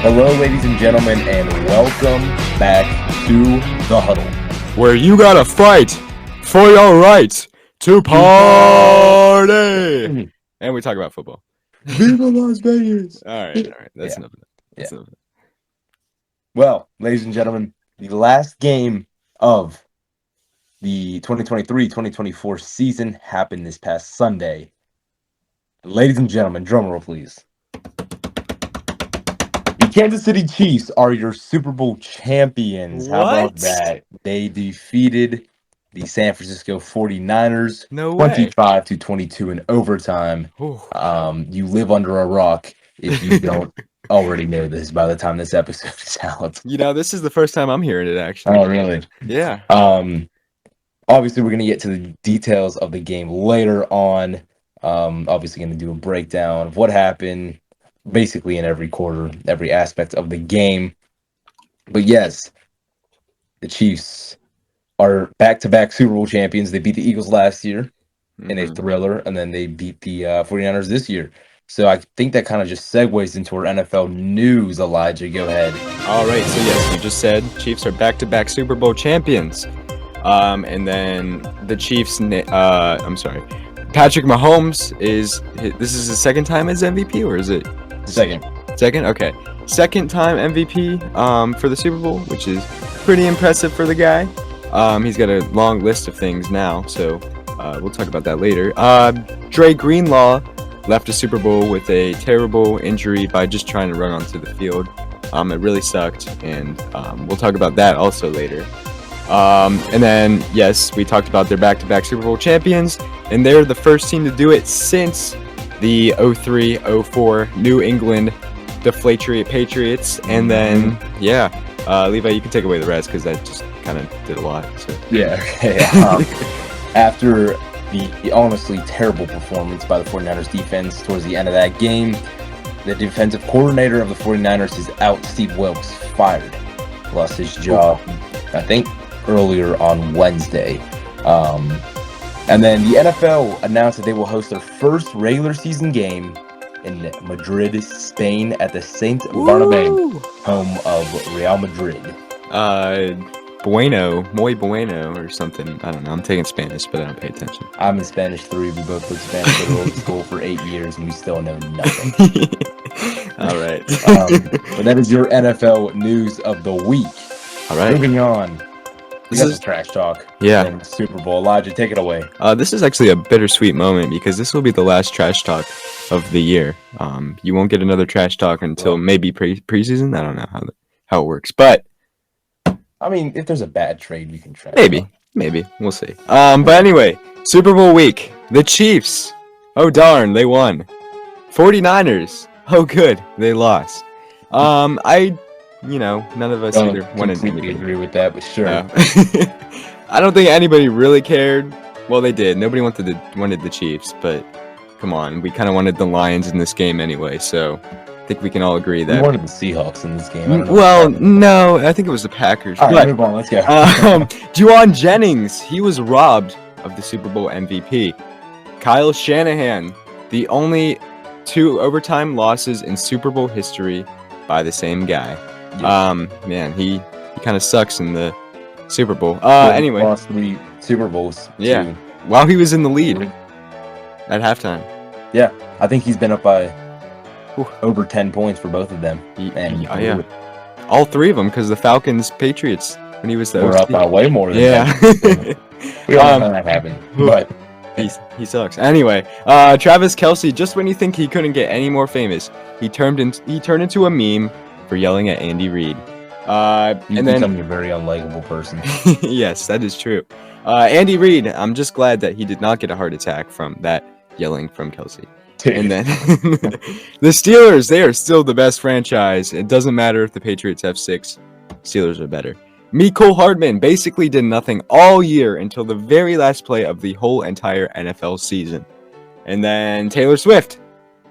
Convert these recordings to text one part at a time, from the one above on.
Hello, ladies and gentlemen, and welcome back to the Huddle, where you gotta fight for your right to party. And we talk about football. Viva Las Vegas! All right. That's enough of that. That's enough of that. Well, ladies and gentlemen, the last game of the 2023-2024 season happened this past Sunday. Ladies and gentlemen, drum roll, please. The Kansas City Chiefs are your Super Bowl champions. How about that? They defeated the San Francisco 49ers 25-22 in overtime. You live under a rock if you don't already know this by the time this episode is out. You know, this is the first time I'm hearing it, actually. Oh, really? Yeah. Obviously, we're going to get to the details of the game later on. Obviously, going to do a breakdown of what happened, basically in every quarter, every aspect of the game. But yes, the Chiefs are back-to-back Super Bowl champions. They beat the Eagles last year in a thriller, and then they beat the 49ers this year. So I think that kind of just segues into our NFL news. Elijah, go ahead. All right, so yes, you just said Chiefs are back-to-back Super Bowl champions. And then the Chiefs, Patrick Mahomes this is his second time as MVP, or is it? Second? Okay. Second time MVP for the Super Bowl, which is pretty impressive for the guy. He's got a long list of things now, so we'll talk about that later. Dre Greenlaw left the Super Bowl with a terrible injury by just trying to run onto the field. It really sucked, and we'll talk about that also later. And then, yes, we talked about their back-to-back Super Bowl champions, and they're the first team to do it since the 03-04 New England Deflatorate Patriots. And then, Levi, you can take away the rest because I just kind of did a lot. So. Yeah, okay. After the honestly terrible performance by the 49ers defense towards the end of that game, the defensive coordinator of the 49ers is out. Steve Wilkes fired. Lost his job, I think, earlier on Wednesday. And then the NFL announced that they will host their first regular season game in Madrid, Spain at the Saint Bernabeu, home of Real Madrid. Muy bueno, or something. I don't know. I'm taking Spanish, but I don't pay attention. I'm in Spanish 3. We both took Spanish at school for 8 years, and we still know nothing. All right. But that is your NFL news of the week. All right. Moving on. This is trash talk. Yeah. Super Bowl. Elijah, take it away. This is actually a bittersweet moment because this will be the last trash talk of the year. You won't get another trash talk until maybe preseason. I don't know how it works, but I mean, if there's a bad trade, you can trash. Maybe we'll see. But anyway, Super Bowl week. The Chiefs. Oh darn, they won. 49ers. Oh good, they lost. None of us either wanted to agree with that, but sure. I don't think anybody really cared. Well, they did. Nobody wanted the Chiefs, but come on, we kind of wanted the Lions in this game anyway. So I think we can all agree that we wanted the Seahawks in this game. No, I think it was the Packers. All right, move on. Let's go. Juwan Jennings, he was robbed of the Super Bowl MVP. Kyle Shanahan, the only 2 overtime losses in Super Bowl history by the same guy. Yes. Man, he kind of sucks in the Super Bowl. Anyway, lost 3 Super Bowls. Yeah, while he was in the lead at halftime. Yeah, I think he's been up by over 10 points for both of them. All 3 of them, because the Falcons Patriots when he was the were up by way more than that. We don't know how that happened, but he sucks. Anyway, Travis Kelce, just when you think he couldn't get any more famous, he turned into a meme for yelling at Andy Reid. And then become a very unlikable person. Yes, that is true. Andy Reid, I'm just glad that he did not get a heart attack from that yelling from Kelce. And then the Steelers, they are still the best franchise. It doesn't matter if the Patriots have 6. Steelers are better. Mecole Hardman basically did nothing all year until the very last play of the whole entire NFL season. And then Taylor Swift,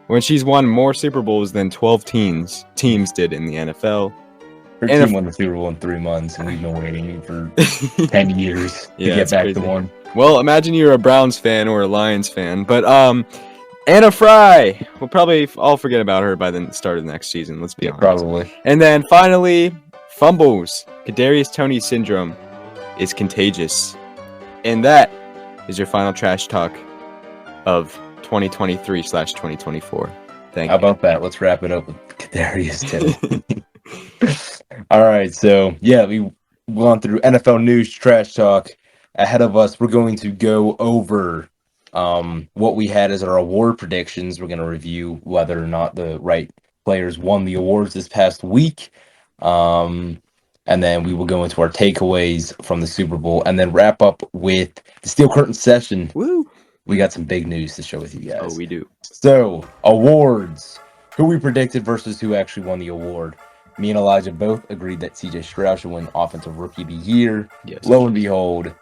when she's won more Super Bowls than 12 teams did in the NFL. Her team won the Super Bowl in 3 months, and we've been waiting for 10 years to get back to one. Well, imagine you're a Browns fan or a Lions fan. But Anna Fry. We'll probably all forget about her by the start of the next season. Let's be honest. Probably. And then finally, fumbles. Kadarius Toney syndrome is contagious, and that is your final trash talk of 2023/2024. Thank How you. about that? Let's wrap it up with Kadarius Toney. All right, so yeah, we've gone through NFL news, trash talk. Ahead of us, we're going to go over what we had as our award predictions. We're going to review whether or not the right players won the awards this past week. And then we will go into our takeaways from the Super Bowl and then wrap up with the Steel Curtain session. Woo! We got some big news to share with you guys. Oh, we do. So, awards. Who we predicted versus who actually won the award. Me and Elijah both agreed that CJ Stroud should win Offensive Rookie of the Year. Yes. Lo and behold,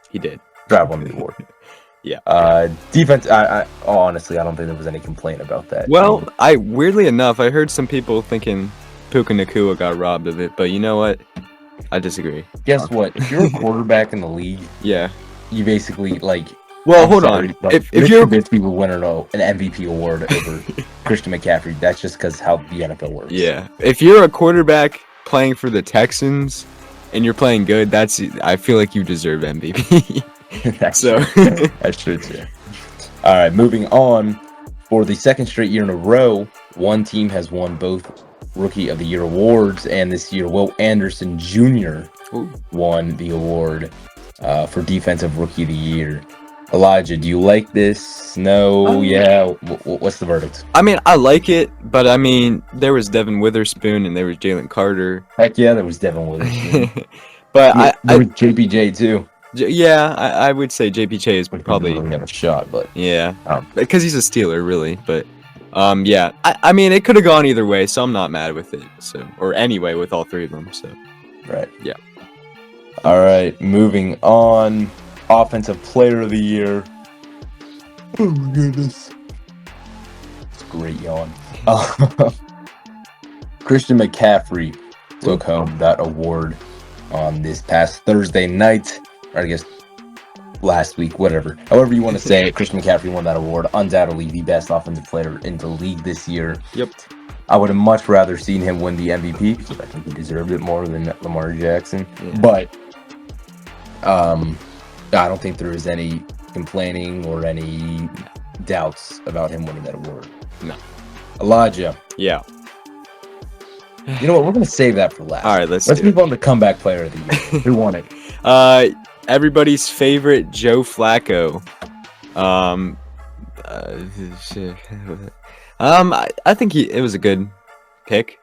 He did. Stroud won the award. Yeah. Defense, honestly, I don't think there was any complaint about that. Well, weirdly enough, I heard some people thinking Puka Nacua got robbed of it, but you know what? I disagree. Guess what? If you're a quarterback in the league, Yeah. you basically, like... Well, I'm hold sorry, on. but If Mitch you're Trubisky will win an MVP award over Christian McCaffrey. That's just because how the NFL works. Yeah. If you're a quarterback playing for the Texans and you're playing good, I feel like you deserve MVP. That's So true. That's true too. All right, moving on. For the second straight year in a row, one team has won both Rookie of the Year awards, and this year, Will Anderson Jr. Ooh. won the award for Defensive Rookie of the Year. Elijah, do you like this? No? Yeah? What's the verdict? I mean, I like it, but I mean, there was Devin Witherspoon and there was Jalen Carter. Heck yeah, there was Devin Witherspoon. But there was JPJ too. I would say JPJ is Which probably doesn't really have a shot, but yeah, Um, because he's a Steeler, really. But yeah, I mean, it could have gone either way, so I'm not mad with it. So, or anyway, with all three of them. So, right. Yeah. All right, moving on. Offensive Player of the Year. Oh my goodness. It's a great yawn. Christian McCaffrey took home that award on this past Thursday night, or I guess last week, whatever. However you want to say it, Christian McCaffrey won that award. Undoubtedly the best offensive player in the league this year. Yep. I would have much rather seen him win the MVP because I think he deserved it more than Lamar Jackson. Yeah. But I don't think there is any complaining or any doubts about him winning that award. No. Elijah, Yeah. you know what? We're going to save that for last. All right, let's move on to Comeback Player of the Year. Who won it? Everybody's favorite Joe Flacco. I think it was a good pick.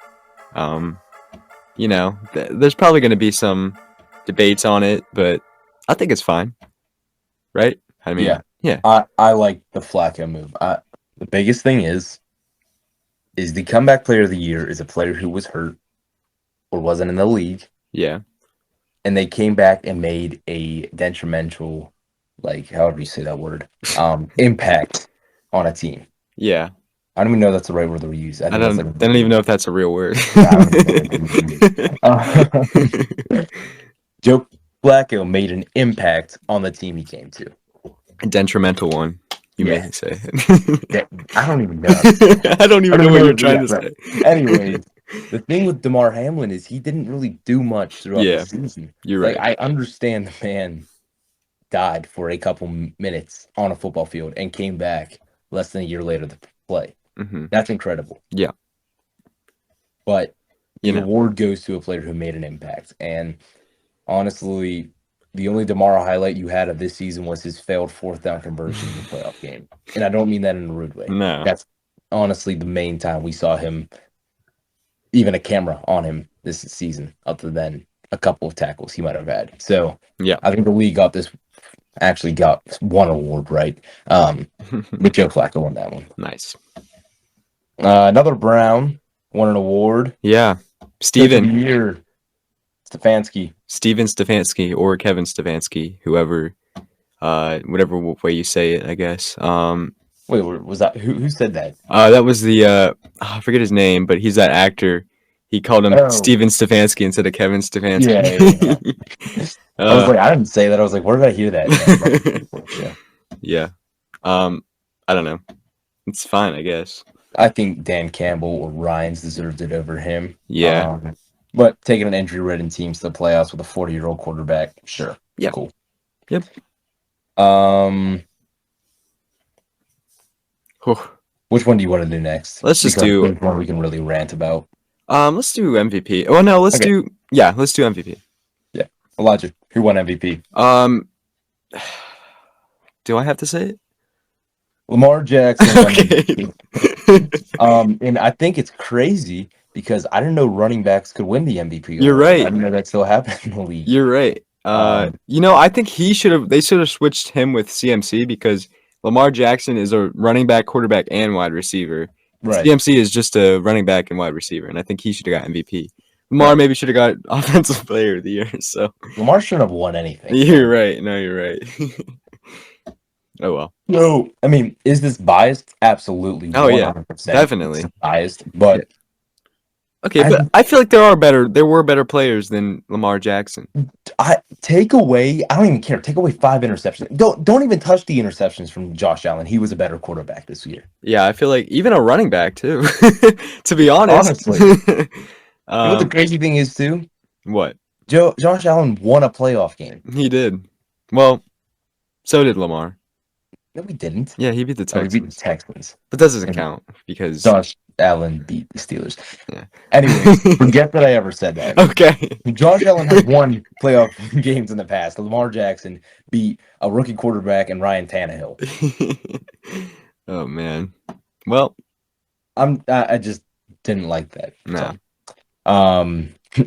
You know, there's probably going to be some debates on it, but I think it's fine. Right? I mean, yeah. I like the Flacco move. The biggest thing is the Comeback Player of the Year is a player who was hurt or wasn't in the league. Yeah. And they came back and made a detrimental, like, however you say that word, impact on a team. Yeah. I don't even know if that's the right word to use. I don't even know if that's a real word. Joe Flacco made an impact on the team he came to. A detrimental one, you Yeah. may say. I don't even know. I don't even know what you're trying to say. Anyways, the thing with DeMar Hamlin is he didn't really do much throughout Yeah. the season. You're Like, right. I understand the man died for a couple minutes on a football field and came back less than a year later to play. Mm-hmm. That's incredible. Yeah. But You the know. award goes to a player who made an impact. And honestly, the only DeMar highlight you had of this season was his failed fourth down conversion in the playoff game. And I don't mean that in a rude way. No. That's honestly the main time we saw him, even a camera on him this season, other than a couple of tackles he might have had. So Yeah. I think the league got one award right. But Joe Flacco won that one. Nice. Another Brown won an award. Yeah. Coach of Steven the Year, Stefanski. Stefanski or Kevin Stefanski, whoever, whatever way you say it, I guess. Wait, was that who said that? That was the I forget his name, but he's that actor. He called him Steven Stefanski instead of Kevin Stefanski. Yeah. I was like, I didn't say that. I was like, where did I hear that? Yeah. I don't know. It's fine, I guess. I think Dan Campbell or Ryans deserved it over him. Yeah. But taking an injury-ridden team to the playoffs with a 40-year-old quarterback, sure. Yep. Cool. Yep. Which one do you want to do next? Let's just because do. there's one we can really rant about. Let's do MVP. Oh no, let's do. Yeah, let's do MVP. Yeah, Elijah, who won MVP? Do I have to say it? Lamar Jackson won Okay. MVP. And I think it's crazy because I didn't know running backs could win the MVP. You're award. right. I didn't know that still happened in the league. You're right. I think they should have switched him with CMC because Lamar Jackson is a running back, quarterback, and wide receiver. Right. CMC is just a running back and wide receiver, and I think he should have got MVP. Lamar maybe should have got Offensive Player of the Year. So Lamar shouldn't have won anything. You're right. No, you're right. Oh well. No, I mean, is this biased? Absolutely. Oh yeah, definitely biased. But okay, but I feel like there were better players than Lamar Jackson. Take away. I don't even care. Take away 5 interceptions. Don't even touch the interceptions from Josh Allen. He was a better quarterback this year. Yeah, I feel like even a running back too. To be honest. Honestly. You know what the crazy thing is too? What? Josh Allen won a playoff game. He did. Well, so did Lamar. No, he didn't. Yeah, he beat the Texans. He beat the Texans. But that doesn't count because Josh Allen beat the Steelers. Yeah. Anyways, forget that I ever said that. Okay. Josh Allen has won playoff games in the past. Lamar Jackson beat a rookie quarterback and Ryan Tannehill. Oh man. Well, I just didn't like that. No. So.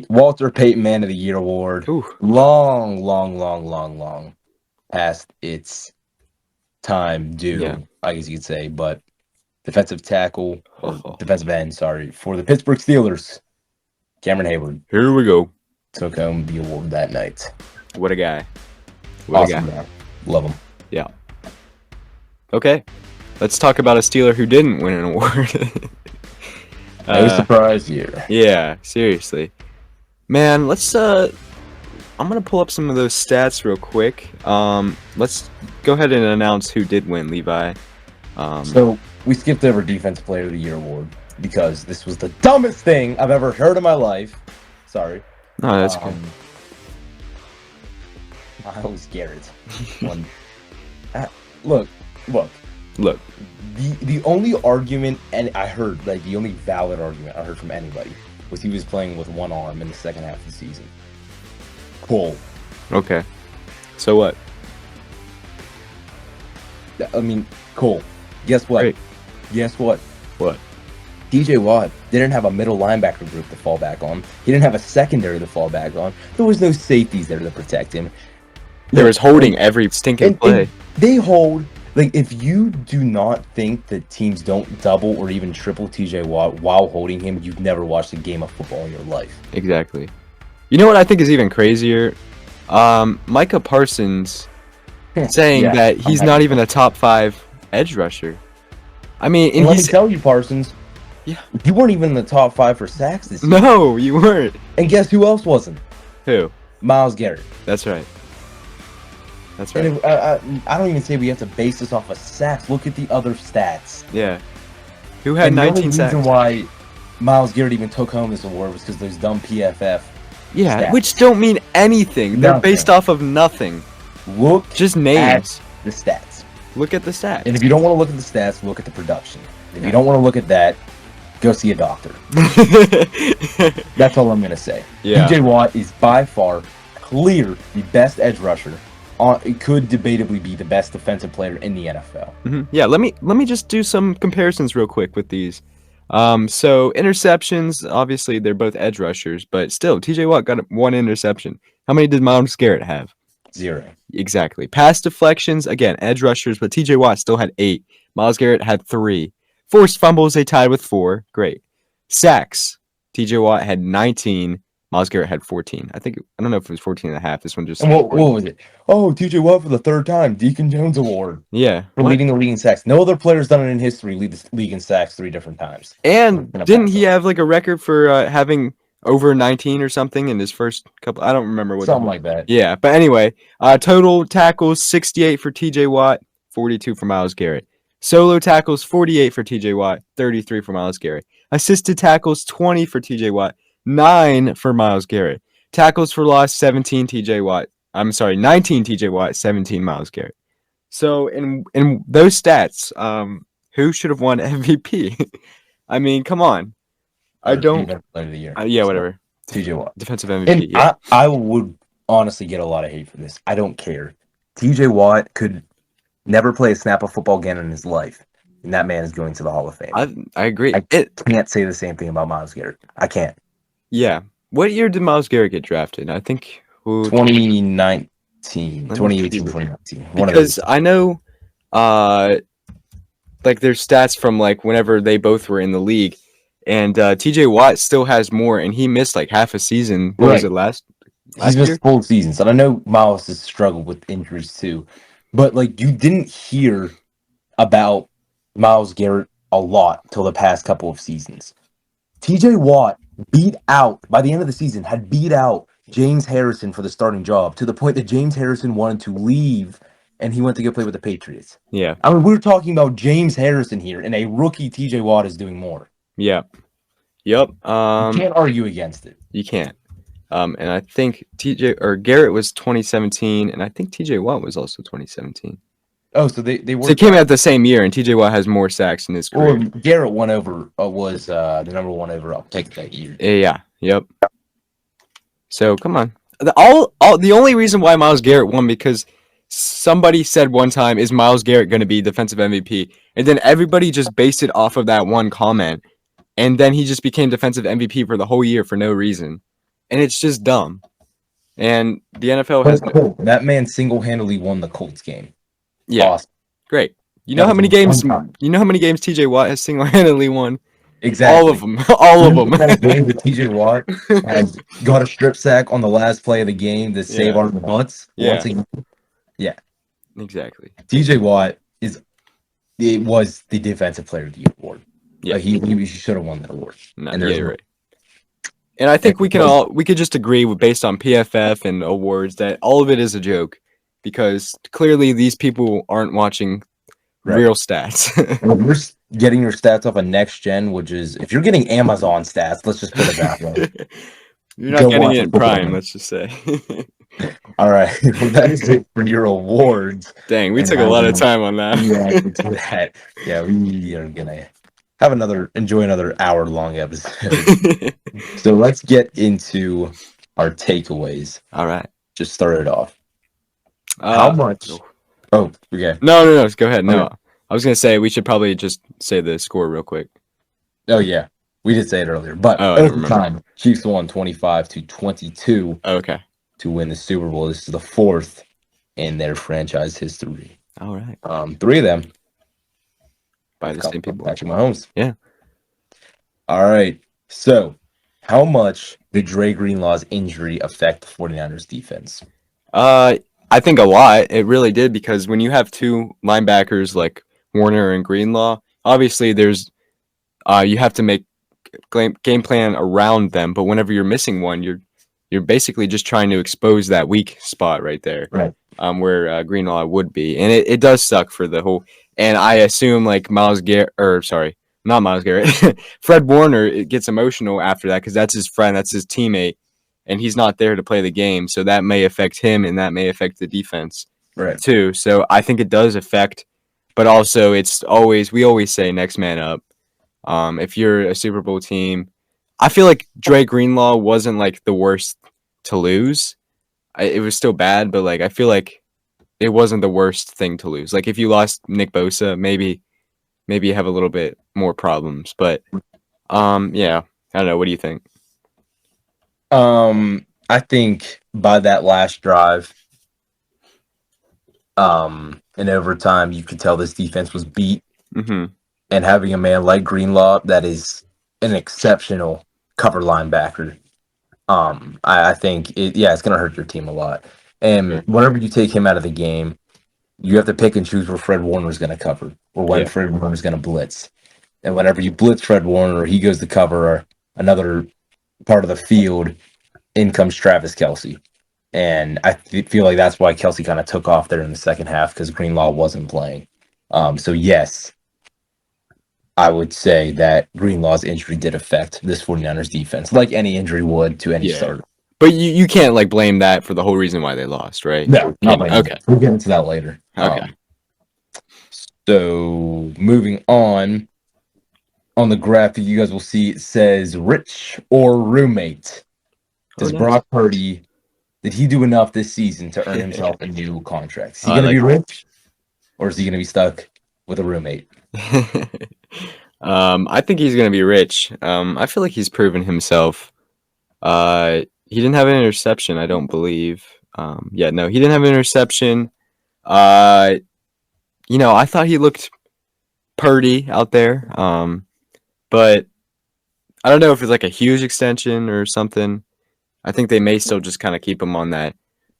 Walter Payton Man of the Year award. Ooh. Long past its time due, Yeah. I guess you could say, but defensive end, sorry, for the Pittsburgh Steelers, Cameron Hayward. Here we go. Took home the award that night. What a guy. Awesome guy. Love him. Yeah. Okay. Let's talk about a Steeler who didn't win an award. No surprise here. Yeah, seriously. Man, let's I'm gonna pull up some of those stats real quick. Let's go ahead and announce who did win, Levi. So we skipped over Defensive Player of the Year award because this was the dumbest thing I've ever heard in my life. Sorry. No, that's cool. Myles Garrett won. Look. The only argument, and I heard, like, the only valid argument I heard from anybody was he was playing with one arm in the second half of the season. Cool. Okay. So what? I mean, cool. Guess what? Great. Guess what? What? TJ Watt didn't have a middle linebacker group to fall back on. He didn't have a secondary to fall back on. There was no safeties there to protect him. There was holding every stinking play. And they hold. Like, if you do not think that teams don't double or even triple TJ Watt while holding him, you've never watched a game of football in your life. Exactly. You know what I think is even crazier? Micah Parsons saying that he's not even a top 5 edge rusher. I mean, and let me tell you, Parsons. Yeah. You weren't even in the top 5 for sacks this year. No, you weren't. And guess who else wasn't? Who? Myles Garrett. That's right. That's right. And I don't even say we have to base this off of sacks. Look at the other stats. Yeah. Who had 19 sacks? The reason why Myles Garrett even took home this award was because those dumb PFF Yeah, stats. which don't mean anything. They're based off of nothing. Look just names. At the stats. Look at the stats. And if you don't want to look at the stats, look at the production. If you don't want to look at that, go see a doctor. That's all I'm going to say. Yeah. TJ Watt is by far clear the best edge rusher. It could debatably be the best defensive player in the NFL. Mm-hmm. Yeah, let me just do some comparisons real quick with these. So interceptions, obviously they're both edge rushers, but still, TJ Watt got 1 interception. How many did Myles Garrett have? 0. Exactly. Pass deflections, again, edge rushers, but TJ Watt still had 8. Myles Garrett had 3. Forced fumbles, they tied with 4. Great. Sacks, TJ Watt had 19. Myles Garrett had 14. I don't know if it was 14 and a half. This one just... And what was it? Oh, TJ Watt for the 3rd time. Deacon Jones Award. Yeah. For leading the league in sacks. No other player's done it in history, lead the league in sacks 3 different times. And didn't he have like a record for having over 19 or something in his first couple? I don't remember what. Something like that. Yeah, but anyway, total tackles 68 for TJ Watt, 42 for Myles Garrett. Solo tackles 48 for TJ Watt, 33 for Myles Garrett. Assisted tackles 20 for TJ Watt, 9 for Myles Garrett. Tackles for loss 17 TJ Watt. I'm sorry, 19 TJ Watt, 17 Myles Garrett. So in those stats, who should have won MVP? I mean, come on. I don't. Defensive player of the year. Yeah, whatever. TJ Watt. Defensive MVP. And Yeah. I would honestly get a lot of hate for this. I don't care. TJ Watt could never play a snap of football again in his life, and that man is going to the Hall of Fame. I agree. I can't say the same thing about Myles Garrett. I can't. Yeah. What year did Myles Garrett get drafted? I think 2019, 2018, 2019. One of because those. I know, like there's stats from like whenever they both were in the league, and TJ Watt still has more, and he missed like half a season. What was Right. it last He's year? missed full seasons, and I know Myles has struggled with injuries too, but like you didn't hear about Myles Garrett a lot till the past couple of seasons. TJ Watt by the end of the season, had beat out James Harrison for the starting job to the point that James Harrison wanted to leave and he went to go play with the Patriots. Yeah. I mean, we're talking about James Harrison here, and a rookie TJ Watt is doing more. Yeah. Yep. You can't argue against it. You can't. And I think Garrett was 2017, and I think TJ Watt was also 2017. Oh, so they were. So they came out the same year, and TJ Watt has more sacks in his career. Or Garrett won over was the number one overall pick that year. Yeah. Yep. So come on. The only reason why Myles Garrett won because somebody said one time, "Is Myles Garrett going to be defensive MVP?" And then everybody just based it off of that one comment, and then he just became defensive MVP for the whole year for no reason, and it's just dumb. And the NFL has that man single-handedly won the Colts game. Yeah, awesome. Great. You know how many games? You know how many games TJ Watt has single-handedly won? Exactly. All of them. All of them. Game with TJ Watt has got a strip sack on the last play of the game to save our butts. Yeah. Yeah. Exactly. TJ Watt was the defensive player of the year award. Yeah. He should have won that award. No, you're right. And I think we could just agree based on PFF and awards that all of it is a joke because clearly these people aren't watching real stats. Well, you're getting your stats off of Next Gen, which is if you're getting Amazon stats, let's just put it that way. You're not getting it in Prime, let's just say. All right, well, that is it for your awards. Dang, we took a lot of time on that. Yeah, we are gonna enjoy another hour-long episode. So let's get into our takeaways. All right, just start it off. How much? Oh, okay. No. Go ahead. No, I was gonna say we should probably just say the score real quick. Oh yeah, we did say it earlier, but overtime, Chiefs won 25-22. Okay. To win the Super Bowl. This is the fourth in their franchise history. All right. 3 of them by the same people. Patrick Mahomes. Yeah. All right. So, how much did Dre Greenlaw's injury affect the 49ers defense? I think a lot. It really did because when you have two linebackers like Warner and Greenlaw, obviously there's you have to make game plan around them, but whenever you're missing one, you're basically just trying to expose that weak spot right there, right? Where Greenlaw would be, and it does suck for the whole. And I assume like not Myles Garrett, Fred Warner it gets emotional after that because that's his friend, that's his teammate, and he's not there to play the game, so that may affect him and that may affect the defense, right? Too. So I think it does affect, but also we always say next man up. If you're a Super Bowl team. I feel like Dre Greenlaw wasn't like the worst to lose. It was still bad, but like I feel like it wasn't the worst thing to lose. Like if you lost Nick Bosa, maybe you have a little bit more problems. But yeah, I don't know. What do you think? I think by that last drive, in overtime, you could tell this defense was beat, and having a man like Greenlaw that is an exceptional cover linebacker. I think it's going to hurt your team a lot. And whenever you take him out of the game, you have to pick and choose where Fred Warner is going to cover or when Fred Warner is going to blitz. And whenever you blitz Fred Warner or he goes to cover or another part of the field, in comes Travis Kelce. And I feel like that's why Kelce kind of took off there in the second half because Greenlaw wasn't playing. So yes, I would say that Greenlaw's injury did affect this 49ers defense, like any injury would to any Yeah. starter. But you can't like blame that for the whole reason why they lost, right? No, not by any Okay. means. We'll get into that later. Okay. So moving on the graphic, you guys will see it says rich or roommate. Does nice. Brock Purdy, did he do enough this season to earn himself a new contract? Is he I going to like be rich, or is he going to be stuck with a roommate? I think he's gonna be rich. I feel like he's proven himself. He didn't have an interception, I don't believe. Yeah, no, he didn't have an interception. Uh, I thought he looked purdy out there. But I don't know if it's like a huge extension or something. I think they may still just kind of keep him on that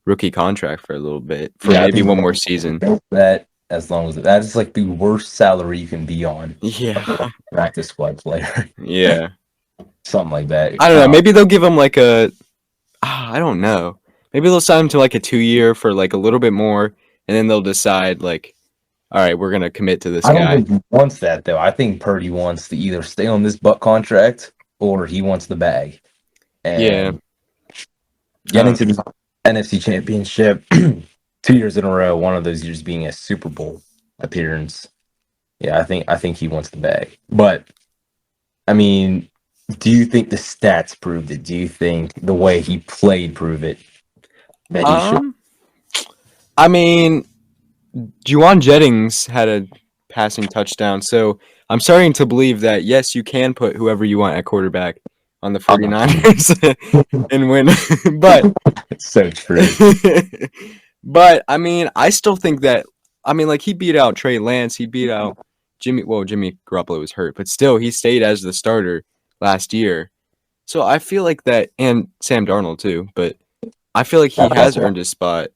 rookie contract for a little bit, for maybe one more season. That as long as that is like the worst salary you can be on. Yeah, Practice squad player. yeah. Something like that. I don't know. Maybe they'll give him like I don't know. Maybe they'll sign him to like a 2-year for like a little bit more, and then they'll decide like, all right, we're gonna commit to this I don't guy. think he wants that though. I think Purdy wants to either stay on this butt contract or he wants the bag. And Yeah. getting to the NFC Championship 2 years in a row, one of those years being a Super Bowl appearance. Yeah, I think he wants the bag. But I mean, do you think the stats proved it? Do you think the way he played proved it? That he should? I mean, Juwan Jennings had a passing touchdown, so I'm starting to believe that yes, you can put whoever you want at quarterback on the 49ers and win. But It's so true. but I mean, I still think that like he beat out Trey Lance, he beat out Jimmy Garoppolo was hurt, but still he stayed as the starter last year. So I feel like that, and Sam Darnold too, but I feel like he has earned his spot.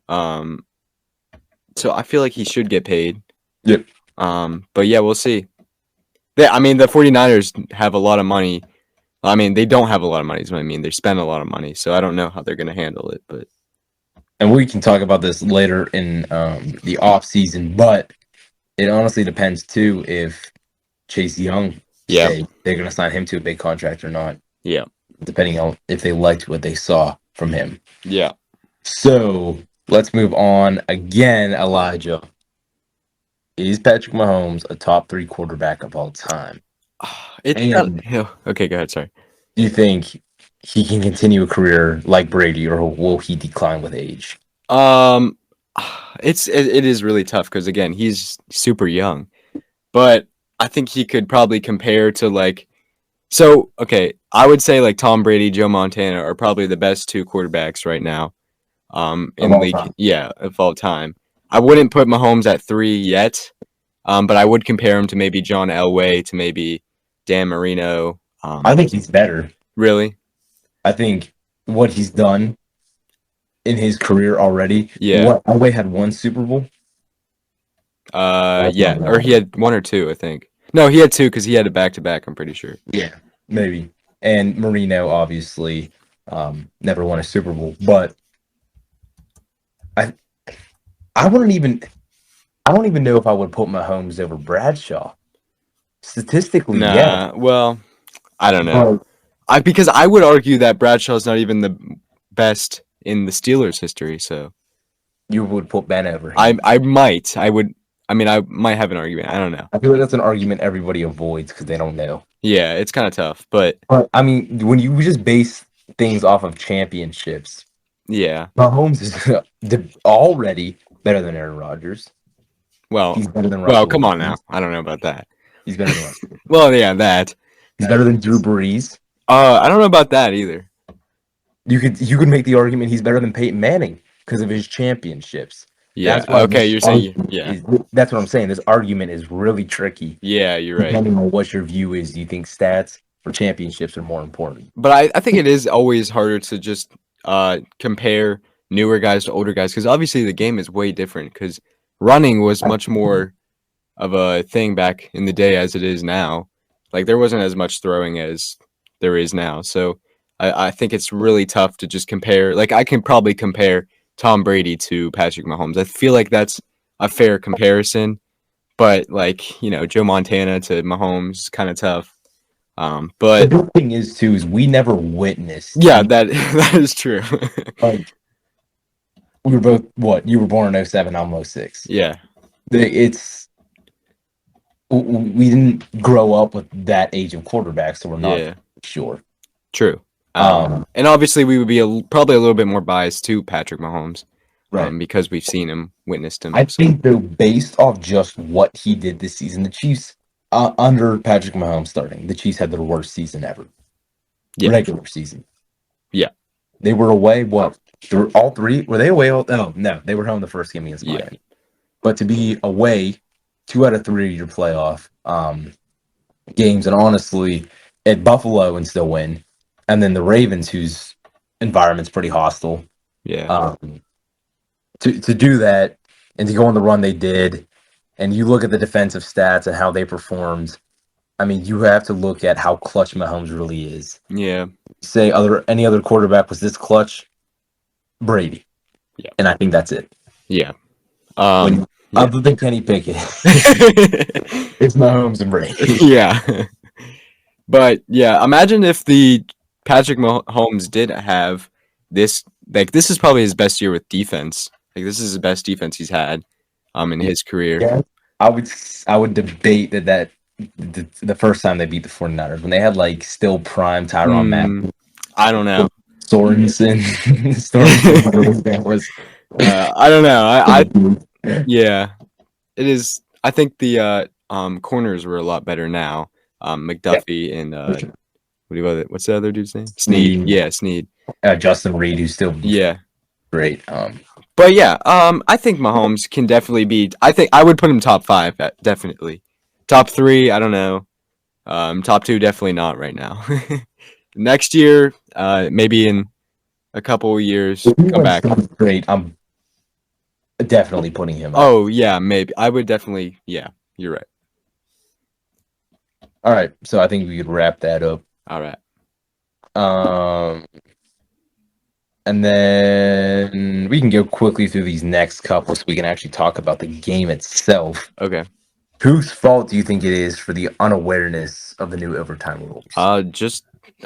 So I feel like he should get paid. Yep. But yeah, we'll see. The 49ers have a lot of money. I mean, they don't have a lot of money is what I mean. They spend a lot of money, so I don't know how they're going to handle it. But and we can talk about this later in the off season, but it honestly depends too if Chase Young, they're going to sign him to a big contract or not. Yeah, depending on if they liked what they saw from him. Yeah. So let's move on again. Elijah, is Patrick Mahomes a top 3 quarterback of all time? Okay, go ahead. Sorry. Do you think he can continue a career like Brady, or will he decline with age? It is really tough because again, he's super young, but I think he could probably compare to like. So okay, I would say like Tom Brady, Joe Montana are probably the best 2 quarterbacks right now. In league, of all time. I wouldn't put Mahomes at 3 yet, but I would compare him to maybe John Elway, to maybe Dan Marino. I think he's better. Really? I think what he's done in his career already. Yeah. Elway had 1 Super Bowl. Yeah, or he had 1 or 2, I think. No, he had 2 because he had a back-to-back. I'm pretty sure. Yeah, maybe. And Marino obviously never won a Super Bowl, but I don't even know if I would put Mahomes over Bradshaw. Statistically, yeah. Well, I don't know. Because I would argue that Bradshaw's not even the best in the Steelers' history. So you would put Ben over him. I might. I would. I mean, I might have an argument. I don't know. I feel like that's an argument everybody avoids because they don't know. Yeah, it's kind of tough, but I mean, when you just base things off of championships, yeah, Mahomes is already better than Aaron Rodgers. Well, he's better than Russell. Well, come on now. I don't know about that. He's better than Russell. Well, yeah, that. He's better than Drew Brees. I don't know about that either. You could make the argument he's better than Peyton Manning because of his championships. Yeah. Okay, you're saying that's what I'm saying. This argument is really tricky. Yeah, you're right. Depending on what your view is, do you think stats or championships are more important? But I think it is always harder to just compare newer guys to older guys because obviously the game is way different because running was much more of a thing back in the day as it is now. Like there wasn't as much throwing as there is now. So I think it's really tough to just compare. Like I can probably compare Tom Brady to Patrick Mahomes. I feel like that's a fair comparison. but like Joe Montana to Mahomes, kind of tough. The But good thing is too is we never witnessed yeah, any, that that is true. like we were both what you were born in '07, I'm '06. Yeah, It's we didn't grow up with that age of quarterback, so we're not yeah, sure. true. Um, And obviously we would be probably a little bit more biased to Patrick Mahomes, right. because we've seen him, witnessed him. I So think though, based off just what he did this season, the Chiefs under Patrick Mahomes starting, the Chiefs had their worst season ever. yeah, Regular season. yeah, They were away. What? All three? Were they away? Oh no, they were home the first game against yeah, Miami. But to be away 2 out of 3 of your playoff games, and honestly, at Buffalo and still win, and then the Ravens, whose environment's pretty hostile, yeah, um, to do that and to go on the run they did, and you look at the defensive stats and how they performed. I mean, you have to look at how clutch Mahomes really is. yeah, Say any other quarterback was this clutch, Brady, yeah, and I think that's it. yeah. When Yeah. other than Kenny Pickett, it's Mahomes and Brady. Yeah. But yeah, imagine if the Patrick Mahomes did have this. Like, this is probably his best year with defense. Like, this is the best defense he's had in his career. Yeah, I would debate that the first time they beat the 49ers when they had like still prime Tyrann Mathieu, I don't know. Sorensen, Sorensen that was. I don't know. Yeah, it is. I think the corners were a lot better now. McDuffie and what's the other dude's name? Snead. Yeah, Snead. Justin Reed, who's still Yeah. great. But yeah, I think Mahomes can definitely be. I think I would put him top 5, definitely. Top 3, I don't know. Top 2, definitely not right now. Next year, maybe in a couple of years, come back. Great. I'm definitely putting him up. Oh yeah, maybe I would definitely. Yeah, you're right. All right, so I think we could wrap that up. All right. And then we can go quickly through these next couple so we can actually talk about the game itself. Okay. Whose fault do you think it is for the unawareness of the new overtime rules?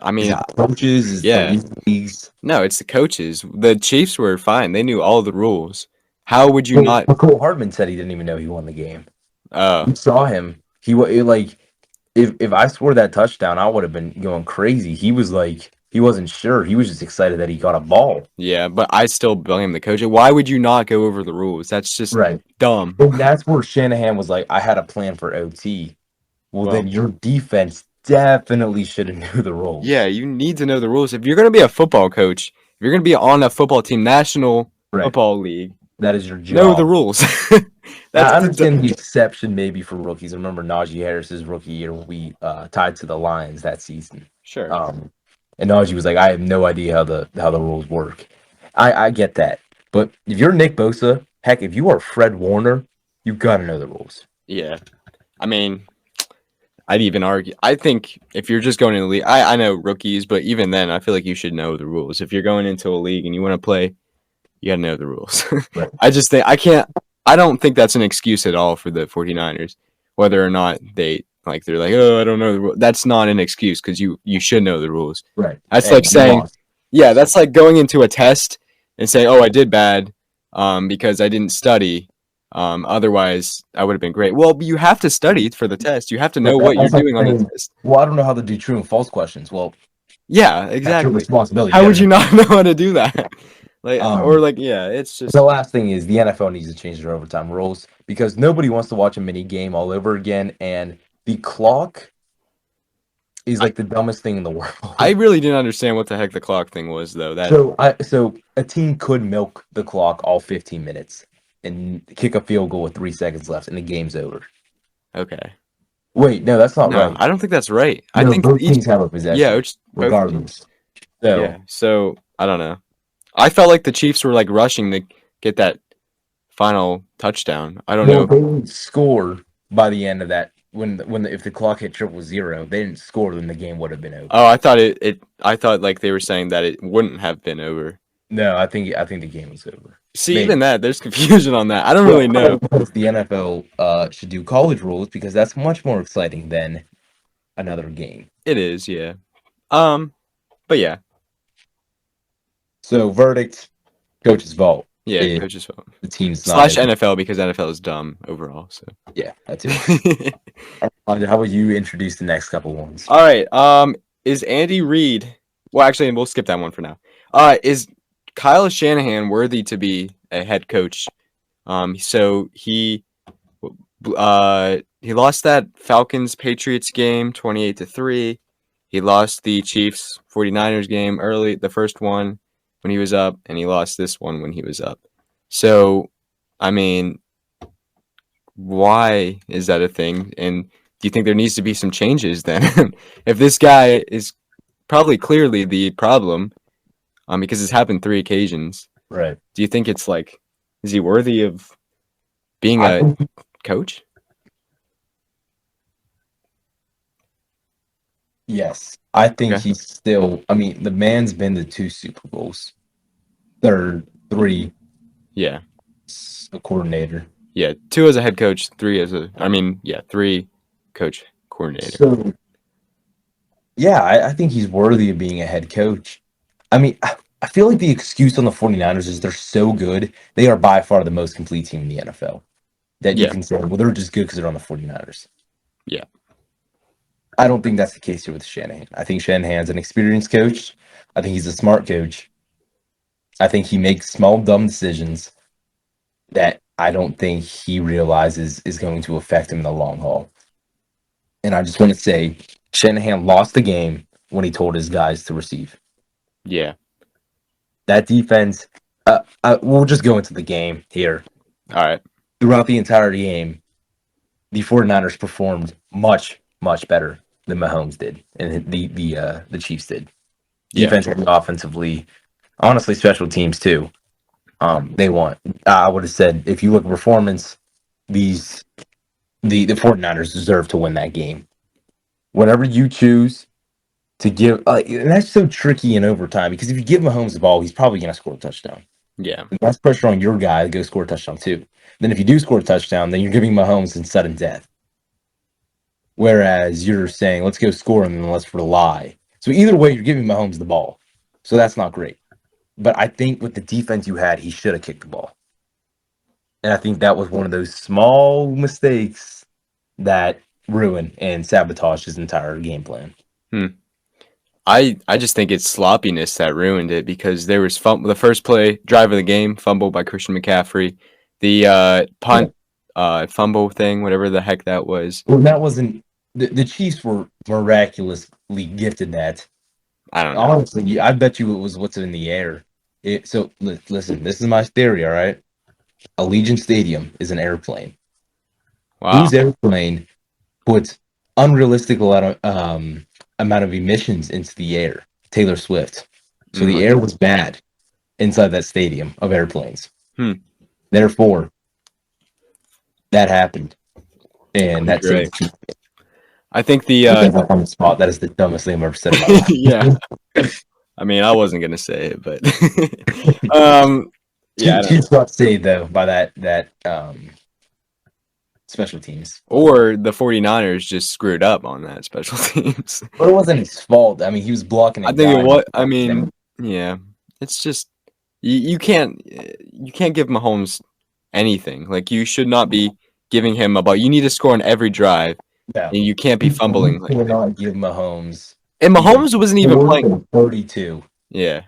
I mean, is it coaches? Is yeah. it the leagues? No, it's the coaches. The Chiefs were fine. They knew all the rules. How would you not? Cole Hardman said he didn't even know he won the game. Oh. You saw him. If I scored that touchdown, I would have been going crazy. He was like, he wasn't sure. He was just excited that he got a ball. Yeah, but I still blame the coach. Why would you not go over the rules? That's just dumb. And that's where Shanahan was like, I had a plan for OT. Well, then your defense definitely should have knew the rules. Yeah, you need to know the rules. If you're going to be a football coach, if you're going to be on a football team, National Football League, that is your job. Know the rules. I understand the exception maybe for rookies. I remember Najee Harris's rookie year, we tied to the Lions that season. Sure. And Najee was like, I have no idea how the rules work. I get that. But if you're Nick Bosa, heck, if you are Fred Warner, you've got to know the rules. Yeah. I mean, I'd even argue. I think if you're just going in the league, I know rookies, but even then, I feel like you should know the rules. If you're going into a league and you want to play, you got to know the rules. Right. I don't think that's an excuse at all for the 49ers, whether or not they're like, oh, I don't know the rules. That's not an excuse because you should know the rules. Right. That's like saying, yeah, that's like going into a test and saying, oh, I did bad because I didn't study. Otherwise, I would have been great. Well, you have to study for the test. You have to know what you're doing on the test. Well, I don't know how to do true and false questions. Well, yeah, exactly. That's your responsibility. How would you not know how to do that? It's just the last thing is the NFL needs to change their overtime rules because nobody wants to watch a mini game all over again, and the clock is like the dumbest thing in the world. I really didn't understand what the heck the clock thing was, though. So a team could milk the clock all 15 minutes and kick a field goal with 3 seconds left, and the game's over. Okay. Wait, no, that's not right. I don't think that's right. No, I think both teams have a possession. Yeah, regardless. So I don't know. I felt like the Chiefs were like rushing to get that final touchdown. I don't know. They didn't score by the end of that. If the clock hit 000, they didn't score, then the game would have been over. Oh, I thought I thought like they were saying that it wouldn't have been over. No, I think the game was over. See, Maybe. even that, there's confusion on that. I don't Well, really know. the NFL should do college rules because that's much more exciting than another game. It is, yeah. Um, but yeah, So verdict, coach's fault. yeah, If coach's fault. the team's not Slash as NFL because NFL is dumb overall. So. yeah, that too. How about you introduce the next couple ones? All right. Is Andy Reid? Well, actually, we'll skip that one for now. Is Kyle Shanahan worthy to be a head coach? So he lost that Falcons Patriots game 28-3. He lost the Chiefs 49ers game early, the first one when he was up, and he lost this one when he was up. So, I mean, why is that a thing? And do you think there needs to be some changes then? If this guy is probably clearly the problem, because it's happened 3 occasions, Right. do you think it's like, is he worthy of being I a think, coach? yes. I think Okay. he's still. I mean, the man's been to 2 Super Bowls, third, three, Yeah. a coordinator. Yeah. 2 as a head coach, 3 as a, I mean, yeah, 3 coach coordinator. So yeah, I think he's worthy of being a head coach. I mean, I feel like the excuse on the 49ers is they're so good. They are by far the most complete team in the NFL. That you Yeah. can say, well, they're just good because they're on the 49ers. Yeah. I don't think that's the case here with Shanahan. I think Shanahan's an experienced coach. I think he's a smart coach. I think he makes small, dumb decisions that I don't think he realizes is going to affect him in the long haul. And I just want to say, Shanahan lost the game when he told his guys to receive. Yeah. That defense, we'll just go into the game here. All right. Throughout the entire game, the 49ers performed much, much better than Mahomes did and the Chiefs did. Yeah. Defensively, offensively, honestly, special teams too. They won. I would have said if you look at performance, the 49ers deserve to win that game. Whatever you choose to give, and that's so tricky in overtime because if you give Mahomes the ball, he's probably going to score a touchdown. Yeah. And that's pressure on your guy to go score a touchdown too. Then if you do score a touchdown, then you're giving Mahomes in sudden death. Whereas you're saying, let's go score and then let's rely. So either way, you're giving Mahomes the ball. So that's not great. But I think with the defense you had, he should have kicked the ball. And I think that was one of those small mistakes that ruined and sabotaged his entire game plan. I just think it's sloppiness that ruined it because there was the first play drive of the game fumbled by Christian McCaffrey, the punt fumble thing, whatever the heck that was. Well, that wasn't the Chiefs were miraculously gifted that. I don't know. Honestly, I bet you it was what's in the air. Listen, this is my theory, all right? Allegiant Stadium is an airplane. Wow. Whose airplane puts unrealistic amount of emissions into the air? Taylor Swift. So the air was bad inside that stadium of airplanes. Therefore, that happened, and that's great. I think the on the spot. That is the dumbest thing I've ever said in my life. yeah. I mean, I wasn't gonna say it, but yeah. Chiefs got saved though by that special teams. Or the 49ers just screwed up on that special teams. But it wasn't his fault. I mean, he was blocking. I think it was. I mean, yeah. It's just you can't give Mahomes anything. Like you should not be giving him a ball. You need to score on every drive. Yeah. And you can't be fumbling like that. Not give Mahomes. And Mahomes wasn't even playing 32. Yeah.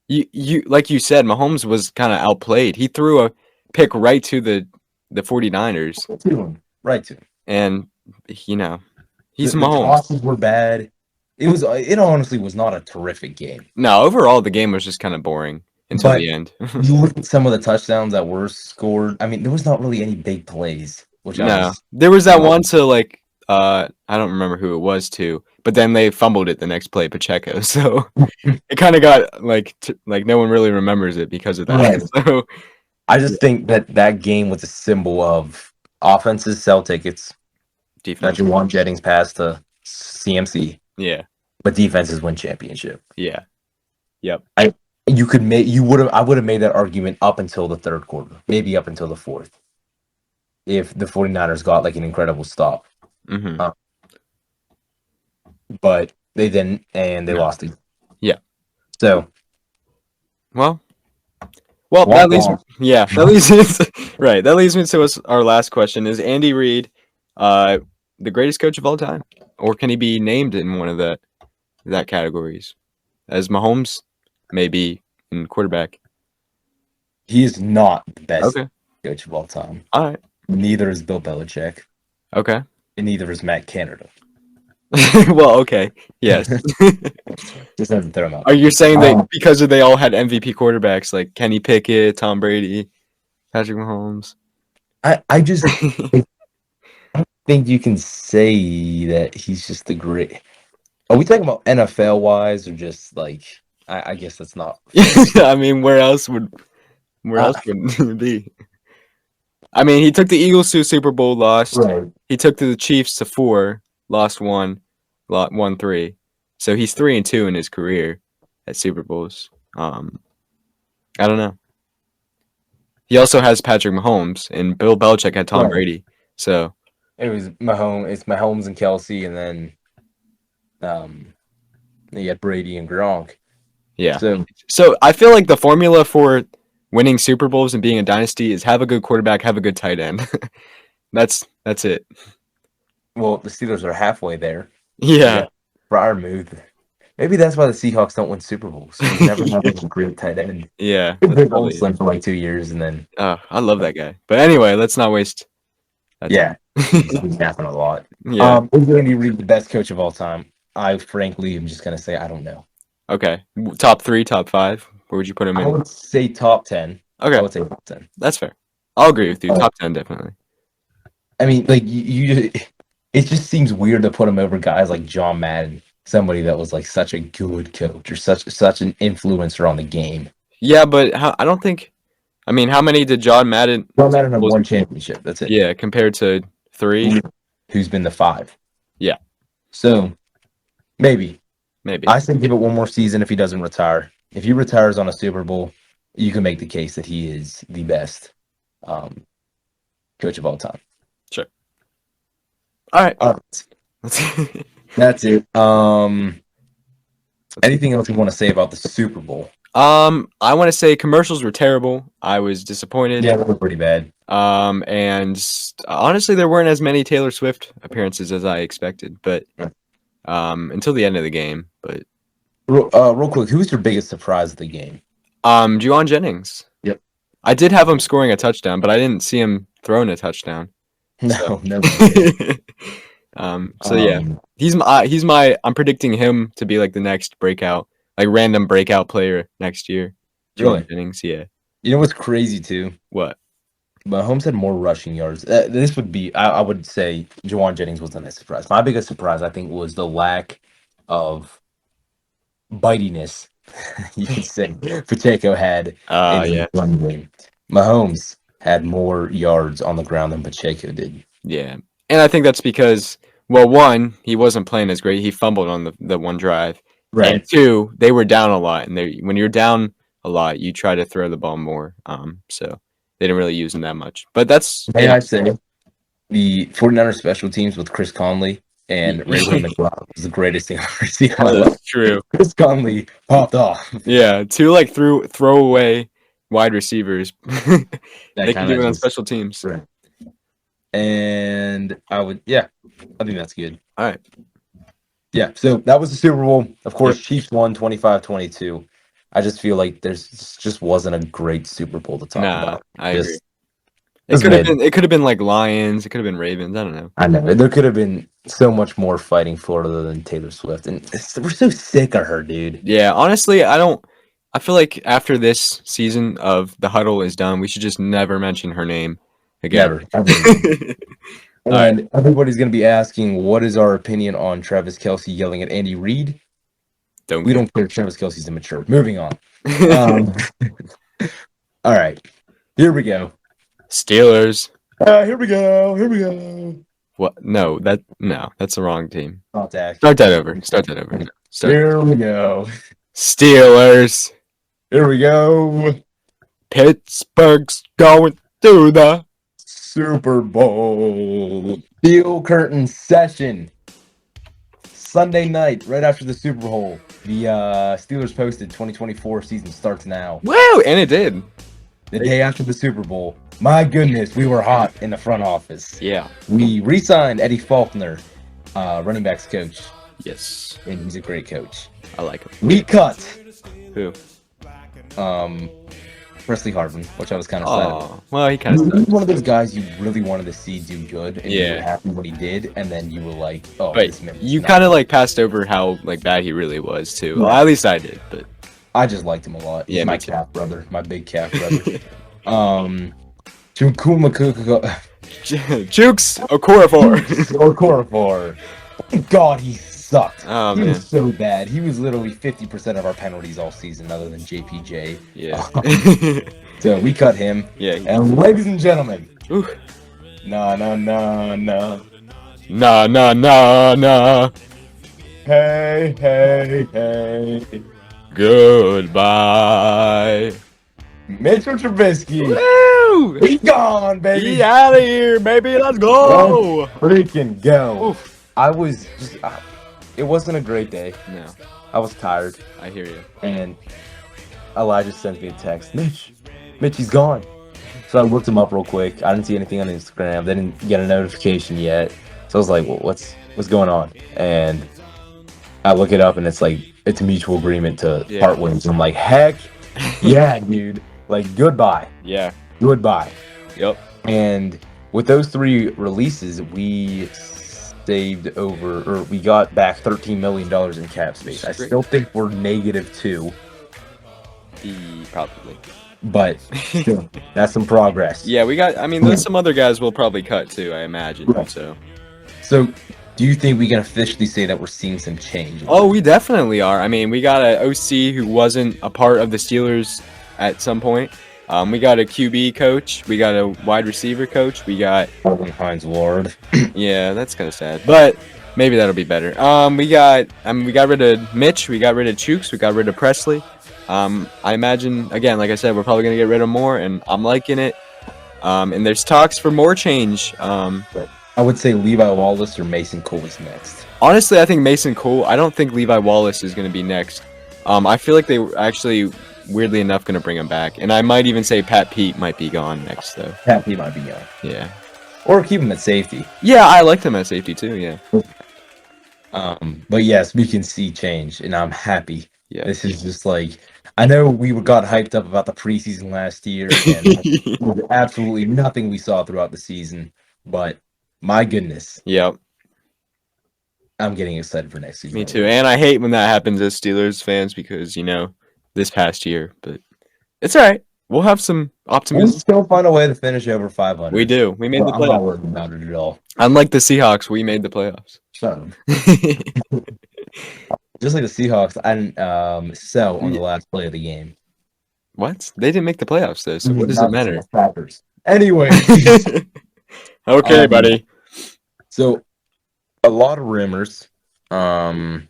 You like you said, Mahomes was kind of outplayed. He threw a pick right to the 49ers. Right to him. And he's the Mahomes. Tosses were bad. It honestly was not a terrific game. No, overall the game was just kind of boring until the end. You look at some of the touchdowns that were scored. I mean, there was not really any big plays. There was that one to like I don't remember who it was to, but then they fumbled it the next play, Pacheco. So it kind of got like no one really remembers it because of that. Right. So I just think that game was a symbol of offenses sell tickets. Defense. That Jawan Jennings pass to CMC. Yeah. But defenses win championship. Yeah. Yep. I would have made that argument up until the third quarter, maybe up until the fourth, if the 49ers got like an incredible stop. Mm-hmm. Uh, but they didn't, and they No. lost it. Yeah. So, Well, womp that leads me, womp. yeah, that leads me to, right. That leads me to our last question: is Andy Reid, the greatest coach of all time, or can he be named in one of that categories, as Mahomes maybe in quarterback? He is not the best Okay. coach of all time. All right. Neither is Bill Belichick, Okay. and neither is Matt Canada. Well, okay. Yes. Just have to throw him out Are there. you saying that because they all had MVP quarterbacks like Kenny Pickett, Tom Brady, Patrick Mahomes? I just think you can say that he's just the great. Are we talking about NFL wise or just like? I guess that's not fair. I mean, where Uh, else would it be? I mean, he took the Eagles to a Super Bowl, lost. right. He took to the Chiefs to 4, lost 1, won 3. So he's 3-2 in his career at Super Bowls. I don't know. He also has Patrick Mahomes, and Bill Belichick had Tom Right. Brady. So It was Mahomes. It's Mahomes and Kelsey, and then um, you had Brady and Gronk. yeah. So So I feel like the formula for winning Super Bowls and being a dynasty is have a good quarterback, have a good tight end. That's it. well, the Steelers are halfway there. They Yeah. got Freiermuth. Maybe that's why the Seahawks don't win Super Bowls. They never have a great tight end. Yeah, that's Big probably old it. Slim for like 2 years, and then I love that guy. But anyway, let's not waste that yeah, time. he's napping a lot. Yeah. Is Andy Reid the best coach of all time? I frankly am just gonna say I don't know. Okay. Top 3, top 5. Where would you put him I in? would say top 10. I Okay, would say top 10. that's fair. I'll agree with you. Uh, Top 10, definitely. I mean, like it just seems weird to put him over guys like John Madden, somebody that was like such a good coach or such an influencer on the game. Yeah, but I don't think. I mean, how many did John Madden? John Madden had Was- one championship. That's it. Yeah, compared to 3. Who's been the 5? Yeah. So maybe Maybe. I say give it one more season if he doesn't retire. If he retires on a Super Bowl, you can make the case that he is the best coach of all time. Sure. All right. All right. That's it. Anything else you want to say about the Super Bowl? I want to say commercials were terrible. I was disappointed. Yeah, they were pretty bad. And honestly, there weren't as many Taylor Swift appearances as I expected, but until the end of the game. But Real quick, who's your biggest surprise of the game? Juwan Jennings. Yep. I did have him scoring a touchdown, but I didn't see him throwing a touchdown. No, no. So yeah, he's my. I'm predicting him to be like the next breakout, like random breakout player next year. Really? Juwan Jennings, yeah. You know what's crazy too? What? Mahomes had more rushing yards. This would be, I would say, Juwan Jennings wasn't a surprise. My biggest surprise, I think, was the lack of bitiness. You could say Pacheco had in Yeah. the running game. Mahomes had more yards on the ground than Pacheco did. Yeah, and I think that's because, well, one, he wasn't playing as great. He fumbled on the one drive, and two, they were down a lot. And when you're down a lot, you try to throw the ball more. So they didn't really use him that much. But that's May I say, the 49ers special teams with Chris Conley and Ray McLeod was the greatest thing I've ever seen in my life. That's true. Chris Conley popped off. Yeah, two like throwaway wide receivers. They can do it on just- special teams. Right. And I think that's good. All right. Yeah, so that was the Super Bowl. Of course, Chiefs won 25-22. I just feel like there's just wasn't a great Super Bowl to talk about. I agree. It It could have been like Lions. It could have been Ravens. I don't know. I know there could have been so much more fighting Florida than Taylor Swift, and we're so sick of her, dude. Yeah, honestly, I feel like after this season of the Huddle is done, we should just never mention her name again. Never. And everybody's gonna be asking, what is our opinion on Travis Kelce yelling at Andy Reid? We don't care. Travis Kelce's immature. Moving on. All right, here we go. Steelers. Here we go. What? No, that's the wrong team. Contact. Start that over. No, Here we go. Steelers. Here we go. Pittsburgh's going to the Super Bowl. Steel curtain session. Sunday night, right after the Super Bowl. The Steelers posted 2024 season starts now. Woo! And it did. The day after the Super Bowl. My goodness, we were hot in the front office. Yeah. We re-signed Eddie Faulkner, running backs coach, Yes. and he's a great coach. I like him. We cut Who? Presley Harvin, which I was kind of sad about. Oh, well, he kind of He's one of those guys you really wanted to see do good, and you Yeah. were happy when he did, and then you were like, "Oh, But this man is you not kind of good." like passed over how like bad he really was too. Well, Right. at least I did. But I just liked him a lot. He's Yeah, my me too. calf brother, my big calf brother. Chukwumakuko Jukes Okorafor. or Corafor. Thank God he sucked. Oh He man. was so bad. He was literally 50% of our penalties all season, other than JPJ. Yeah. So we cut him. Yeah. And ladies and gentlemen, Ooh. no. Nah. Hey. Goodbye. Mitchell Trubisky. Woo! He gone, baby. He out of here, baby. Let's go. Freaking go. Oof. I was just, it wasn't a great day. No, I was tired. I hear you. And Elijah sent me a text. Mitch, he's gone. So I looked him up real quick. I didn't see anything on Instagram. They didn't get a notification yet. So I was like, well, what's going on? And I look it up, and it's like, it's a mutual agreement to Yeah. part ways. I'm like, heck yeah, dude. Like, goodbye. Yeah. Goodbye. Yep. And with those 3 releases, we saved we got back $13 million in cap space. I still think we're -2, Probably. but still, that's some progress. Yeah, we got. I mean, there's some other guys we'll probably cut too. I imagine. Right. So. So, do you think we can officially say that we're seeing some change? Oh, we definitely are. I mean, we got an OC who wasn't a part of the Steelers at some point. We got a QB coach. We got a wide receiver coach. We got. Hines Ward. Yeah, that's kind of sad, but maybe that'll be better. We got rid of Mitch. We got rid of Chooks. We got rid of Presley. I imagine again, like I said, we're probably gonna get rid of more, and I'm liking it. And there's talks for more change. I would say Levi Wallace or Mason Cole is next. Honestly, I think Mason Cole. I don't think Levi Wallace is gonna be next. I feel like they were actually, weirdly enough, gonna bring him back, and I might even say Pat Pete might be gone next though. Pat P might be young. Yeah. Or keep him at safety. Yeah, I liked him at safety too. Yeah. But yes, we can see change, and I'm happy. Yeah. This is just like, I know we got hyped up about the preseason last year, and there was absolutely nothing we saw throughout the season. But my goodness, Yep. I'm getting excited for next season. Me too. And I hate when that happens as Steelers fans because this past year, but it's all right. We'll have some We'll optimism. still find a way to finish over 500. We do. We made the I'm not playoffs. worried about it at all. Unlike the Seahawks, we made the playoffs. Shut up. Just like the Seahawks, I didn't sell on the last play of the game. What? They didn't make the playoffs though, so what does it Not matter? the Packers. Anyway, Okay, buddy. so a lot of rumors. Let's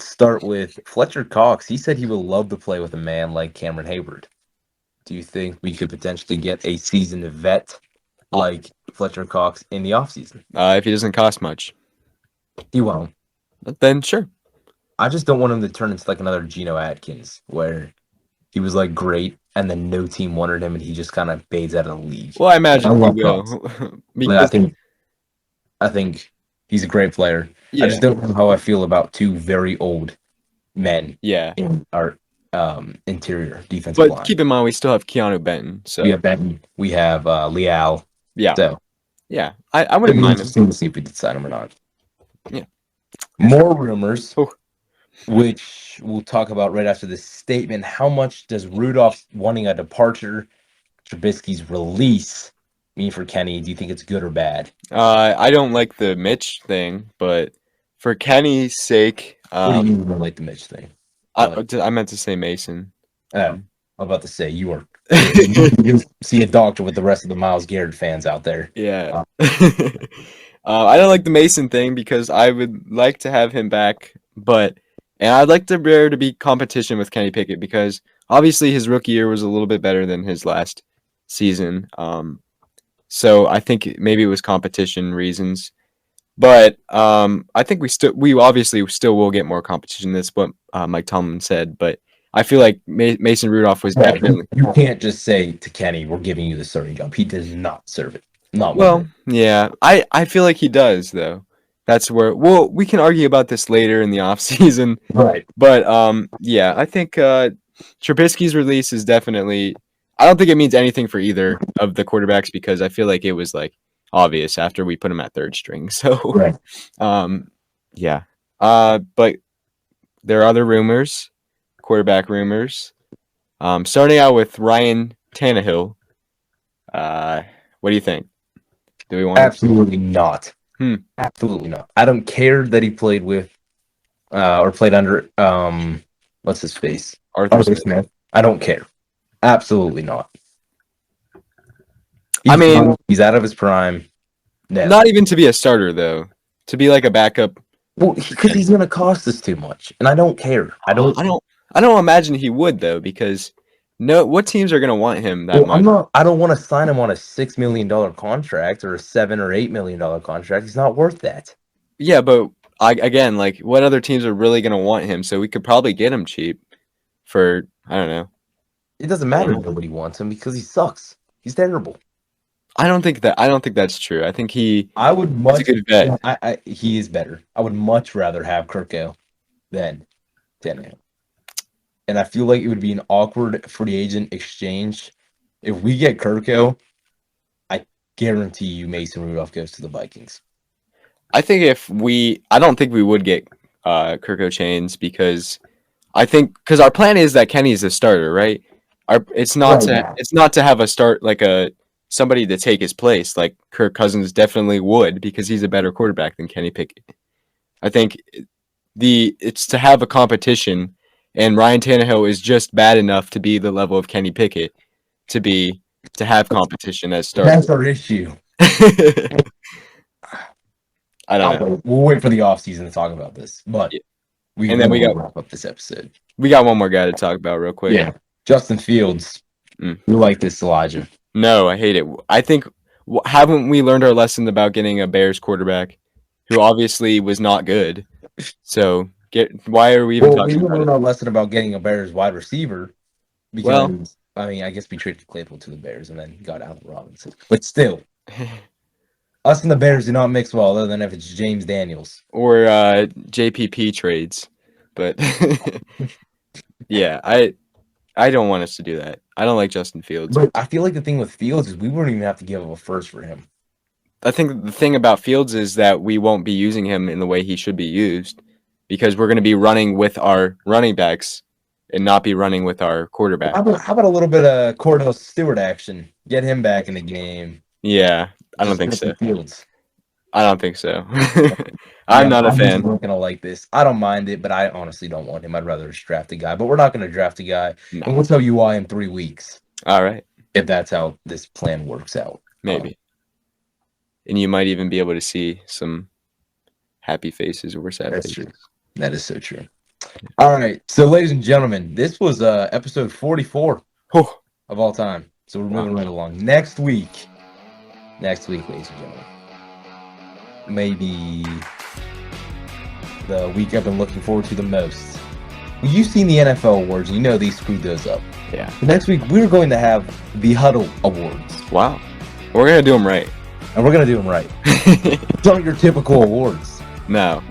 start with Fletcher Cox. He said he would love to play with a man like Cameron Hayward. Do you think we could potentially get a seasoned vet like Fletcher Cox in the offseason? If he doesn't cost much, He won't. then sure. I just don't want him to turn into like another Geno Atkins, where he was like great, and then no team wanted him, and he just kind of fades out of the league. Well, I imagine I he love will. Like, I think he's a great player. Yeah. I just don't know how I feel about 2 very old men Yeah. in our interior defensive But line. keep in mind, we still have Keanu Benton. So We have Benton. We have Leal. yeah, So yeah. I it'd wouldn't be mind him. interesting to see if we did sign him or not. Yeah. More rumors, Oh. which we'll talk about right after this statement. How much does Rudolph wanting a departure, Trubisky's release, mean for Kenny? Do you think it's good or bad? I don't like the Mitch thing, but for Kenny's sake, What do you mean you don't like the Mitch thing? I meant to say Mason. I'm about to say you you see a doctor with the rest of the Myles Garrett fans out there. Yeah. I don't like the Mason thing because I would like to have him back, but And I'd like there to be competition with Kenny Pickett because obviously his rookie year was a little bit better than his last season. So I think maybe it was competition reasons. But I think we obviously still will get more competition. That's what Mike Tomlin said. But I feel like Mason Rudolph was Yeah, definitely. you can't just say to Kenny, "We're giving you the starting job." He does not serve it. Not one Well, bit. yeah, I feel like he does though. That's where we can argue about this later in the off season. Right. But yeah, I think Trubisky's release is definitely. I don't think it means anything for either of the quarterbacks because I feel like it was like obvious after we put him at third string. So, Right. yeah. But there are other rumors, quarterback rumors. Starting out with Ryan Tannehill. What do you think? Do we want Absolutely not. Hmm. Absolutely not. I don't care that he played with or played under what's his face? Arthur Smith? Smith. I don't care. Absolutely not. I mean, he's out of his prime. No. Not even to be a starter though. To be like a backup. Well, because he's going to cost us too much, and I don't care. I don't imagine he would though, because what teams are going to want him that much? I don't want to sign him on a $6 million contract or a $7 or $8 million contract. He's not worth that. Yeah, but again, like, what other teams are really going to want him? So we could probably get him cheap for, I don't know. It doesn't matter if nobody wants him because he sucks. He's terrible. I don't think that's true. I think I would much. He's a good vet. He is better. I would much rather have Kirko than Tannehill. And I feel like it would be an awkward free agent exchange. If we get Kirko, I guarantee you Mason Rudolph goes to the Vikings. I think I don't think we would get Kirko Chains because our plan is that Kenny's the starter, right? It's not to have a start like somebody to take his place like Kirk Cousins definitely would because he's a better quarterback than Kenny Pickett. I think it's to have a competition, and Ryan Tannehill is just bad enough to be the level of Kenny Pickett to have competition as starter. That's our issue. I don't know. We'll wait for the offseason to talk about this, but we got wrap up this episode. We got one more guy to talk about real quick. Yeah, Justin Fields. You like this, Elijah? No, I hate it. I think haven't we learned our lesson about getting a Bears quarterback who obviously was not good? So why are we even talking about it? We learned our lesson about getting a Bears wide receiver because I guess we traded Claypool to the Bears and then got Allen Robinson. But still, us and the Bears do not mix well, other than if it's James Daniels or JPP trades. But yeah, I don't want us to do that. I don't like Justin Fields. But I feel like the thing with Fields is we wouldn't even have to give up a first for him. I think the thing about Fields is that we won't be using him in the way he should be used because we're going to be running with our running backs and not be running with our quarterback. How about a little bit of Cordell Stewart action? Get him back in the game. Yeah, I don't think so. Fields. I don't think so. I'm not a fan. I'm not going to like this. I don't mind it, but I honestly don't want him. I'd rather just draft a guy. But we're not going to draft a guy. No. And we'll tell you why in 3 weeks. All right. If that's how this plan works out. Maybe. And you might even be able to see some happy faces or sad faces. True. That is so true. All right. So, ladies and gentlemen, this was episode 44 of all time. So we're moving right along. Next week, ladies and gentlemen, maybe the week I've been looking forward to the most. You've seen the NFL awards, and you know these screwed those up. Yeah. Next week, we're going to have the Huddle Awards. Wow. We're going to do them right. And we're going to do them right. It's not your typical awards. No.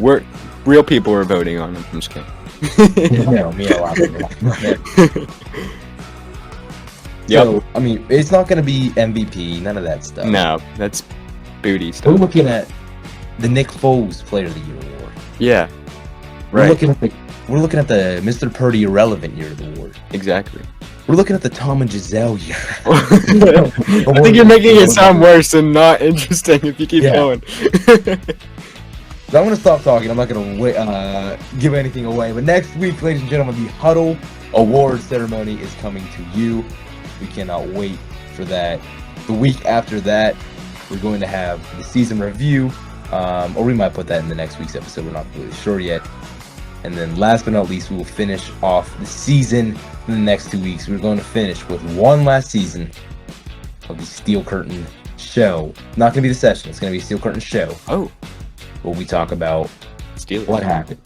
Real people are voting on them. I'm just kidding. No, me and a lot of people. Yep. So, I mean, it's not going to be MVP, none of that stuff. No, that's booty stuff. We're looking at the Nick Foles Player of the Year award. Yeah. Right. We're looking at the Mr. Purdy Irrelevant Year of the award. Exactly. We're looking at the Tom and Giselle year. I think you're making it sound worse and not interesting if you keep going. So I'm going to stop talking. I'm not going to give anything away. But next week, ladies and gentlemen, the Huddle Award ceremony is coming to you. We cannot wait for that. The week after that, we're going to have the season review. Or we might put that in the next week's episode. We're not really sure yet. And then last but not least, we will finish off the season in the next 2 weeks. We're going to finish with one last season of the Steel Curtain Show. Not going to be the session. It's going to be a Steel Curtain Show. Oh. Where we talk about Steelers. what happened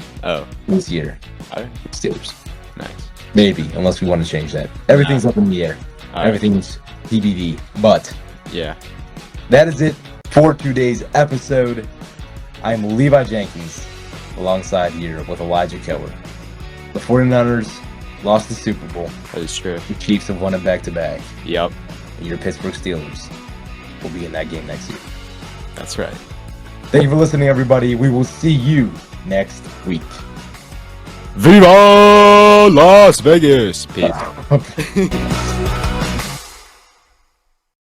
this year. All right. Steelers. Nice. Maybe, unless we want to change that. Everything's up in the air. Everything's TBD. But yeah, that is it for today's episode. I'm Levi Jenkins, alongside here with Elijah Keller. The 49ers lost the Super Bowl. that is true. The Chiefs have won it back-to-back. Yep, And your Pittsburgh Steelers will be in that game next year. that's right. Thank you for listening, everybody. We will see you next week. Viva Las Vegas! Peace.